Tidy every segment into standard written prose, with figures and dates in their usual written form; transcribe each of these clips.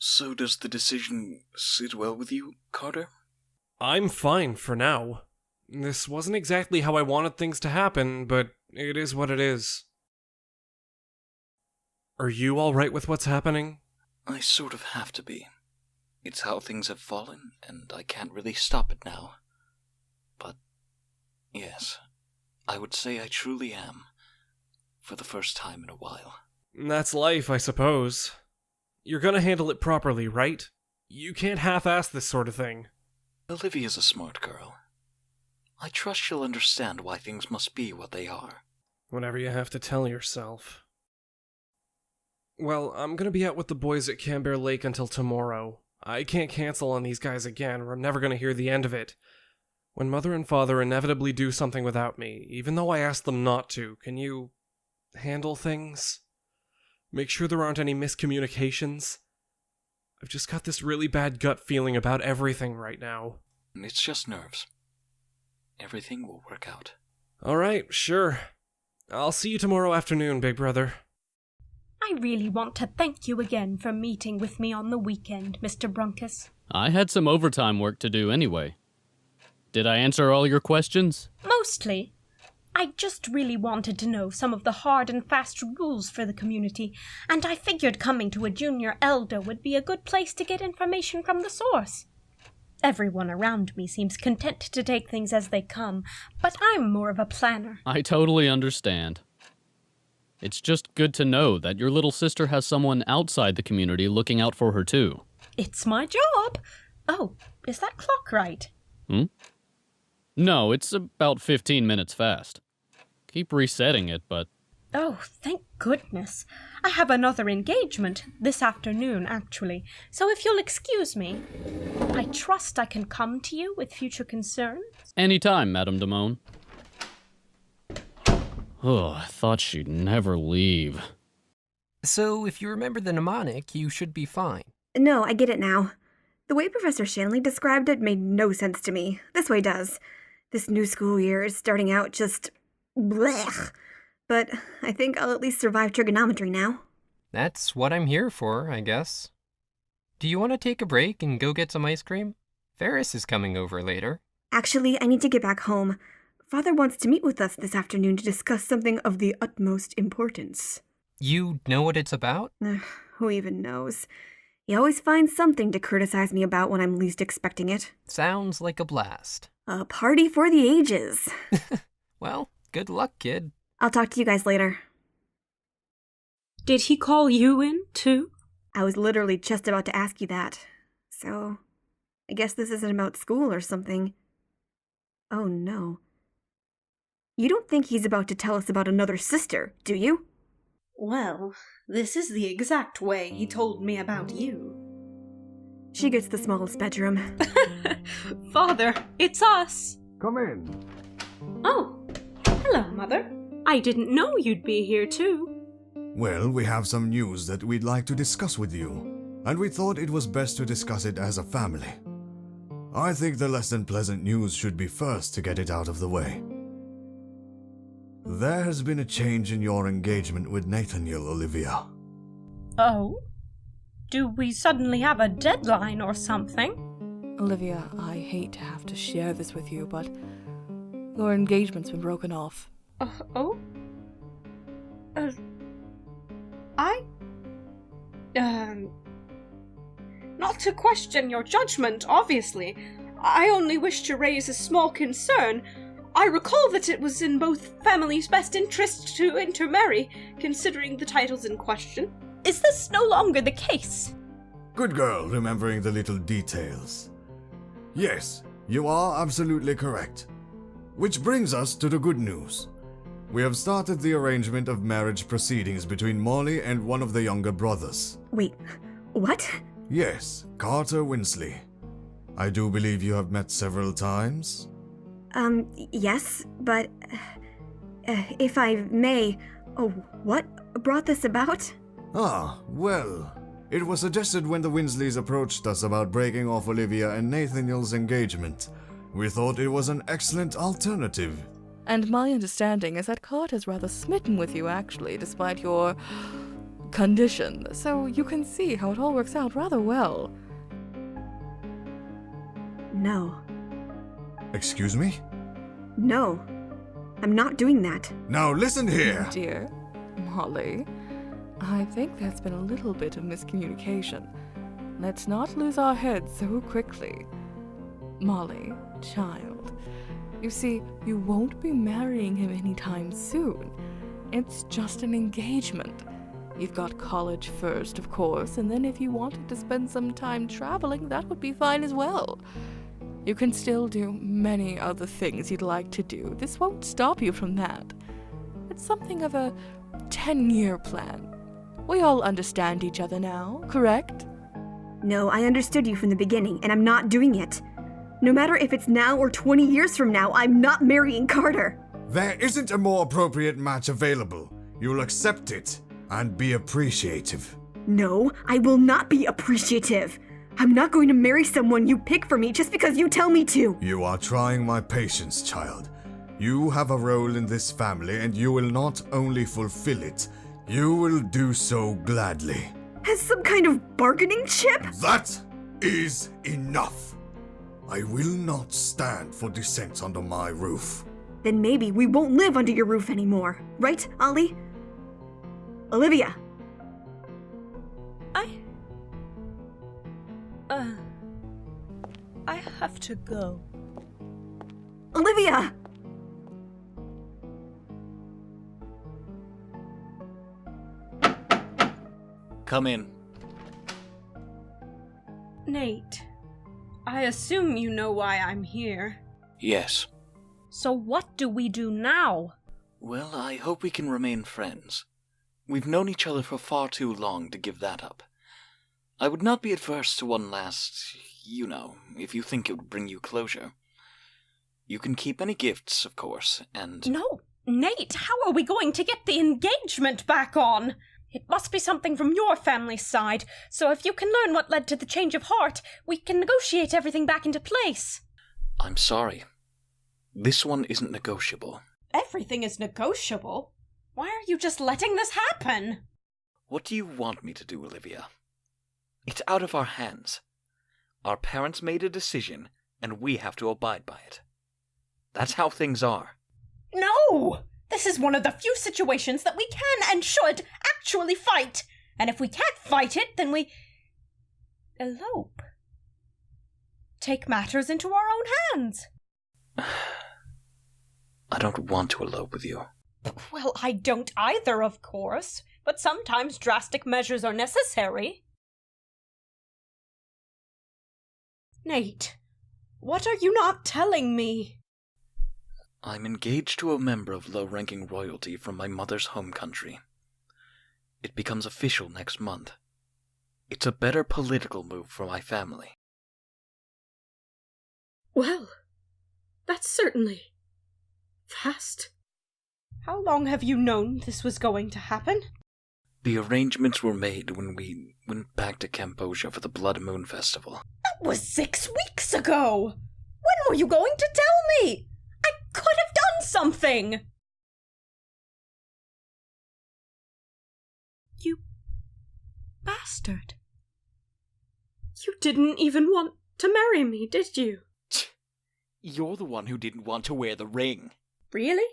So does the decision sit well with you, Carter? I'm fine for now. This wasn't exactly how I wanted things to happen, but it is what it is. Are you alright with what's happening? I sort of have to be. It's how things have fallen, and I can't really stop it now. But, yes, I would say I truly am, for the first time in a while. That's life, I suppose. You're gonna handle it properly, right? You can't half-ass this sort of thing. Olivia's a smart girl. I trust she'll understand why things must be what they are. Whatever you have to tell yourself. Well, I'm gonna be out with the boys at Camber Lake until tomorrow. I can't cancel on these guys again, or I'm never gonna hear the end of it. When Mother and Father inevitably do something without me, even though I ask them not to, can you handle things? Make sure there aren't any miscommunications? I've just got this really bad gut feeling about everything right now. It's just nerves. Everything will work out. Alright, sure. I'll see you tomorrow afternoon, big brother. I really want to thank you again for meeting with me on the weekend, Mr. Brunkus. I had some overtime work to do anyway. Did I answer all your questions? Mostly. I just really wanted to know some of the hard and fast rules for the community, and I figured coming to a junior elder would be a good place to get information from the source. Everyone around me seems content to take things as they come, but I'm more of a planner. I totally understand. It's just good to know that your little sister has someone outside the community looking out for her too. It's my job. Oh, is that clock right? No, it's about 15 minutes fast. Keep resetting it, but... Oh, thank goodness. I have another engagement, this afternoon, actually, so if you'll excuse me, I trust I can come to you with future concerns? Anytime, Madame Damone. Oh, I thought she'd never leave. So, if you remember the mnemonic, you should be fine. No, I get it now. The way Professor Shanley described it made no sense to me. This way does. This new school year is starting out just... blech. But I think I'll at least survive trigonometry now. That's what I'm here for, I guess. Do you want to take a break and go get some ice cream? Ferris is coming over later. Actually, I need to get back home. Father wants to meet with us this afternoon to discuss something of the utmost importance. You know what it's about? Who even knows? He always finds something to criticize me about when I'm least expecting it. Sounds like a blast. A party for the ages. Well, good luck, kid. I'll talk to you guys later. Did he call you in, too? I was literally just about to ask you that. So, I guess this isn't about school or something. Oh no. You don't think he's about to tell us about another sister, do you? Well, this is the exact way he told me about you. She gets the smallest bedroom. Father, it's us. Come in. Oh, hello, Mother. I didn't know you'd be here, too. Well, we have some news that we'd like to discuss with you, and we thought it was best to discuss it as a family. I think the less than pleasant news should be first to get it out of the way. There has been a change in your engagement with Nathaniel, Olivia. Oh? Do we suddenly have a deadline or something? Olivia, I hate to have to share this with you, but your engagement's been broken off. Oh? Not to question your judgment, obviously. I only wish to raise a small concern. I recall that it was in both families' best interest to intermarry, considering the titles in question. Is this no longer the case? Good girl, remembering the little details. Yes, you are absolutely correct. Which brings us to the good news. We have started the arrangement of marriage proceedings between Molly and one of the younger brothers. Wait, what? Yes, Carter Winsley. I do believe you have met several times? Yes, but... if I may... Oh, what brought this about? Ah, well... It was suggested when the Winsleys approached us about breaking off Olivia and Nathaniel's engagement. We thought it was an excellent alternative. And my understanding is that Carter's rather smitten with you, actually, despite your condition, so you can see how it all works out rather well. No. Excuse me? No. I'm not doing that. Now listen here! Dear Molly, I think there's been a little bit of miscommunication. Let's not lose our heads so quickly. Molly, child, you see, you won't be marrying him anytime soon. It's just an engagement. You've got college first, of course, and then if you wanted to spend some time traveling, that would be fine as well. You can still do many other things you'd like to do. This won't stop you from that. It's something of a 10-year plan. We all understand each other now, correct? No, I understood you from the beginning, and I'm not doing it. No matter if it's now or 20 years from now, I'm not marrying Carter. There isn't a more appropriate match available. You'll accept it and be appreciative. No, I will not be appreciative. I'm not going to marry someone you pick for me just because you tell me to. You are trying my patience, child. You have a role in this family, and you will not only fulfill it, you will do so gladly. As some kind of bargaining chip? That is enough. I will not stand for dissent under my roof. Then maybe we won't live under your roof anymore. Right, Ollie? Olivia? I have to go. Olivia! Come in. Nate, I assume you know why I'm here. Yes. So what do we do now? Well, I hope we can remain friends. We've known each other for far too long to give that up. I would not be adverse to one last, if you think it would bring you closure. You can keep any gifts, of course, and... No, Nate, how are we going to get the engagement back on? It must be something from your family's side, so if you can learn what led to the change of heart, we can negotiate everything back into place. I'm sorry. This one isn't negotiable. Everything is negotiable? Why are you just letting this happen? What do you want me to do, Olivia? It's out of our hands. Our parents made a decision, and we have to abide by it. That's how things are. No! This is one of the few situations that we can and should actually fight. And if we can't fight it, then we... elope. Take matters into our own hands. I don't want to elope with you. Well, I don't either, of course. But sometimes drastic measures are necessary. Nate, what are you not telling me? I'm engaged to a member of low-ranking royalty from my mother's home country. It becomes official next month. It's a better political move for my family. Well, that's certainly fast. How long have you known this was going to happen? The arrangements were made when we went back to Cambodia for the Blood Moon Festival. That was 6 weeks ago! When were you going to tell me? I could have done something! You bastard. You didn't even want to marry me, did you? You're the one who didn't want to wear the ring. Really?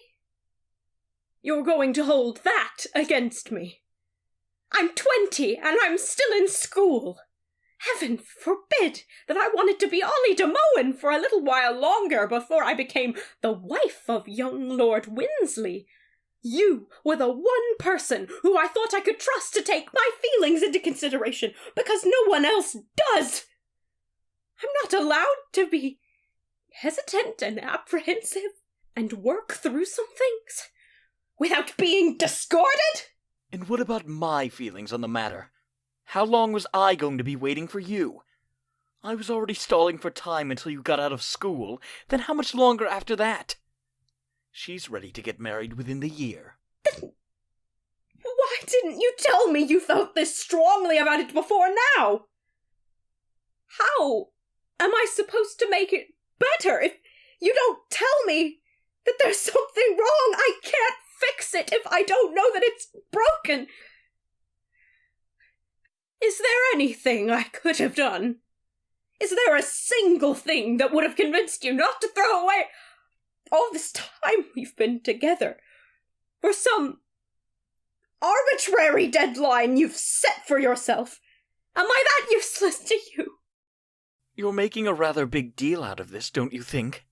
You're going to hold that against me? I'm 20 and I'm still in school. Heaven forbid that I wanted to be Ollie de Moen for a little while longer before I became the wife of young Lord Winsley. You were the one person who I thought I could trust to take my feelings into consideration because no one else does. I'm not allowed to be hesitant and apprehensive and work through some things without being discarded? And what about my feelings on the matter? How long was I going to be waiting for you? I was already stalling for time until you got out of school, then how much longer after that? She's ready to get married within the year. Then why didn't you tell me you felt this strongly about it before now? How am I supposed to make it better if you don't tell me that there's something wrong? I can't fix it if I don't know that it's broken. Is there anything I could have done? Is there a single thing that would have convinced you not to throw away all this time we've been together for some arbitrary deadline you've set for yourself? Am I that useless to you? You're making a rather big deal out of this, don't you think?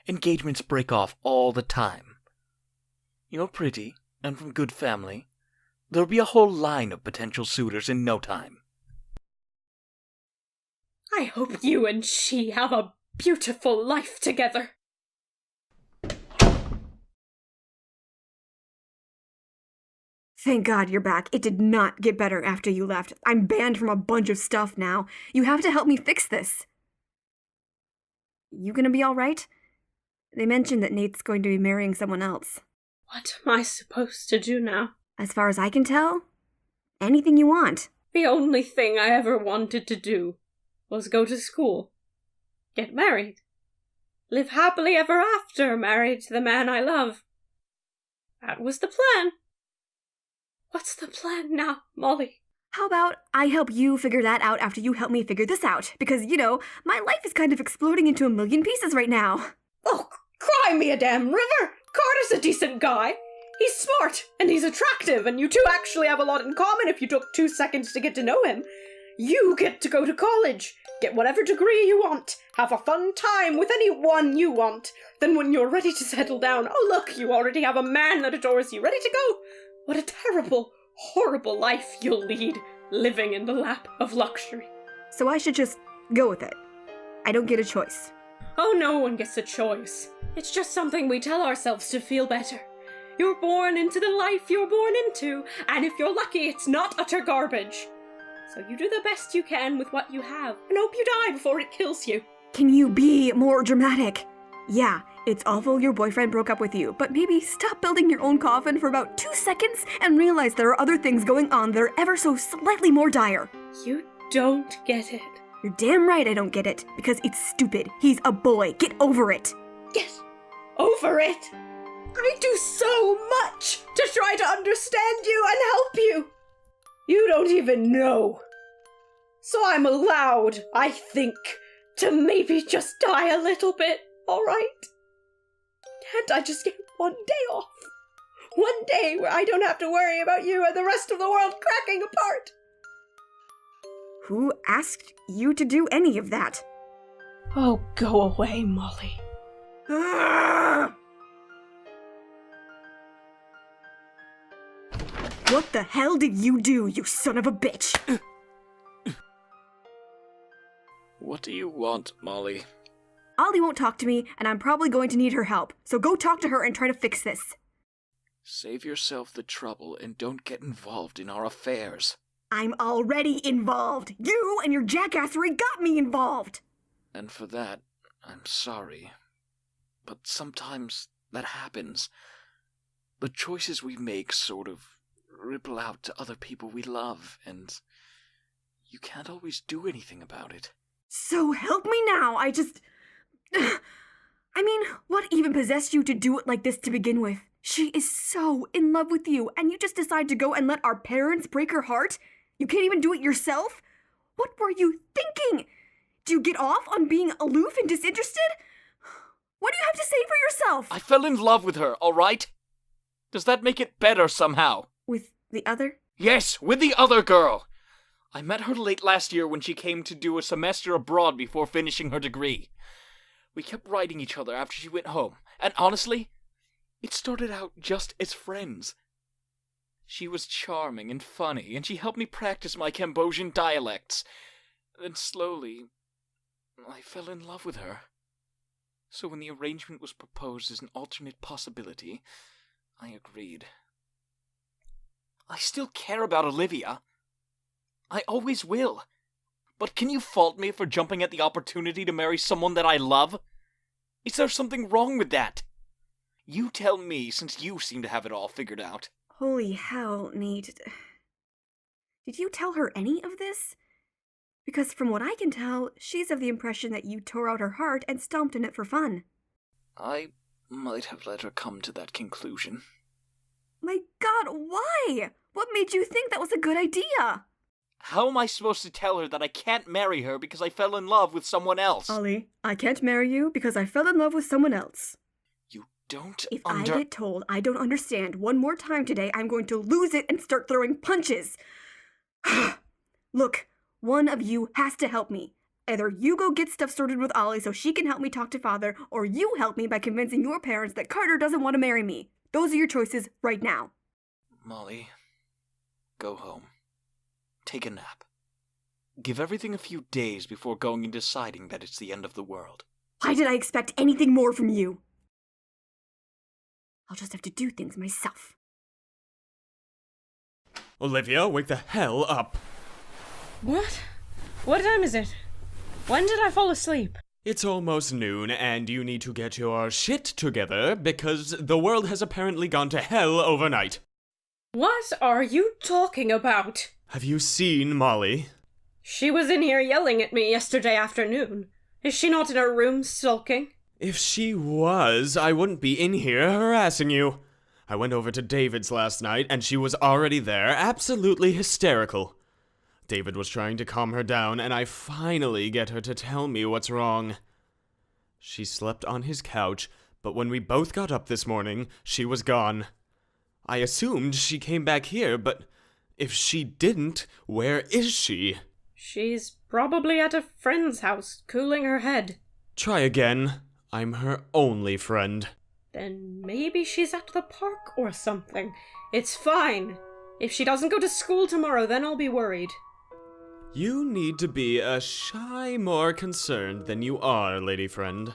Engagements break off all the time. You're pretty, and from good family. There'll be a whole line of potential suitors in no time. I hope you and she have a beautiful life together. Thank God you're back. It did not get better after you left. I'm banned from a bunch of stuff now. You have to help me fix this. You gonna be alright? They mentioned that Nate's going to be marrying someone else. What am I supposed to do now? As far as I can tell, anything you want. The only thing I ever wanted to do was go to school, get married, live happily ever after, married to the man I love. That was the plan. What's the plan now, Molly? How about I help you figure that out after you help me figure this out? Because, my life is kind of exploding into a million pieces right now. Oh, cry me a damn river! Carter's a decent guy. He's smart, and he's attractive, and you two actually have a lot in common if you took 2 seconds to get to know him. You get to go to college, get whatever degree you want, have a fun time with anyone you want. Then when you're ready to settle down, oh look, you already have a man that adores you, ready to go. What a terrible, horrible life you'll lead, living in the lap of luxury. So I should just go with it. I don't get a choice. Oh, no one gets a choice. It's just something we tell ourselves to feel better. You're born into the life you're born into, and if you're lucky, it's not utter garbage. So you do the best you can with what you have, and hope you die before it kills you. Can you be more dramatic? Yeah, it's awful your boyfriend broke up with you, but maybe stop building your own coffin for about 2 seconds and realize there are other things going on that are ever so slightly more dire. You don't get it. You're damn right I don't get it, because it's stupid. He's a boy. Get over it. Get over it? I do so much to try to understand you and help you. You don't even know. So I'm allowed, I think, to maybe just die a little bit, alright? Can't I just get one day off? One day where I don't have to worry about you and the rest of the world cracking apart? Who asked you to do any of that? Oh, go away, Molly. What the hell did you do, you son of a bitch? What do you want, Molly? Ollie won't talk to me, and I'm probably going to need her help, so go talk to her and try to fix this. Save yourself the trouble and don't get involved in our affairs. I'm already involved. You and your jackassery got me involved. And for that, I'm sorry. But sometimes that happens. The choices we make sort of ripple out to other people we love, and you can't always do anything about it. So help me now, what even possessed you to do it like this to begin with? She is so in love with you, and you just decide to go and let our parents break her heart? You can't even do it yourself? What were you thinking? Do you get off on being aloof and disinterested? What do you have to say for yourself? I fell in love with her, alright? Does that make it better somehow? With the other? Yes, with the other girl! I met her late last year when she came to do a semester abroad before finishing her degree. We kept writing each other after she went home, and honestly, it started out just as friends. She was charming and funny, and she helped me practice my Cambodian dialects. Then slowly, I fell in love with her. So when the arrangement was proposed as an alternate possibility, I agreed. I still care about Olivia. I always will. But can you fault me for jumping at the opportunity to marry someone that I love? Is there something wrong with that? You tell me, since you seem to have it all figured out. Holy hell, Nate. Did you tell her any of this? Because from what I can tell, she's of the impression that you tore out her heart and stomped in it for fun. I might have let her come to that conclusion. My God, why? What made you think that was a good idea? How am I supposed to tell her that I can't marry her because I fell in love with someone else? Ollie, I can't marry you because I fell in love with someone else. You don't If I get told I don't understand one more time today, I'm going to lose it and start throwing punches. Look, one of you has to help me. Either you go get stuff sorted with Ollie so she can help me talk to Father, or you help me by convincing your parents that Carter doesn't want to marry me. Those are your choices right now. Molly, go home. Take a nap. Give everything a few days before going and deciding that it's the end of the world. Why did I expect anything more from you? I'll just have to do things myself. Olivia, wake the hell up. What? What time is it? When did I fall asleep? It's almost noon, and you need to get your shit together because the world has apparently gone to hell overnight. What are you talking about? Have you seen Molly? She was in here yelling at me yesterday afternoon. Is she not in her room sulking? If she was, I wouldn't be in here harassing you. I went over to David's last night, and she was already there, absolutely hysterical. David was trying to calm her down, and I finally get her to tell me what's wrong. She slept on his couch, but when we both got up this morning, she was gone. I assumed she came back here, but if she didn't, where is she? She's probably at a friend's house, cooling her head. Try again. I'm her only friend. Then maybe she's at the park or something. It's fine. If she doesn't go to school tomorrow, then I'll be worried. You need to be a shy more concerned than you are, lady friend.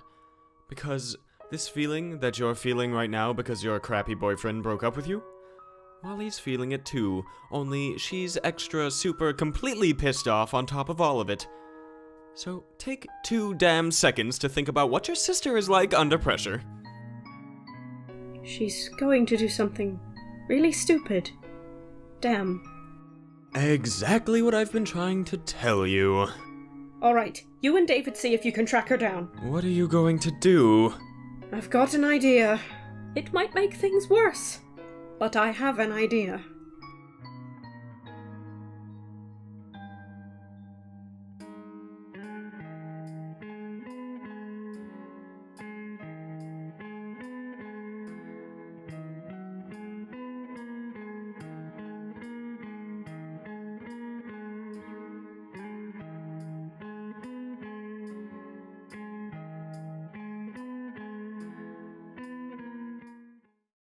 Because this feeling that you're feeling right now because your crappy boyfriend broke up with you, Molly's feeling it too, only she's extra super completely pissed off on top of all of it. So take 2 damn seconds to think about what your sister is like under pressure. She's going to do something really stupid. Damn. Exactly what I've been trying to tell you. Alright, you and David see if you can track her down. What are you going to do? I've got an idea. It might make things worse, but I have an idea.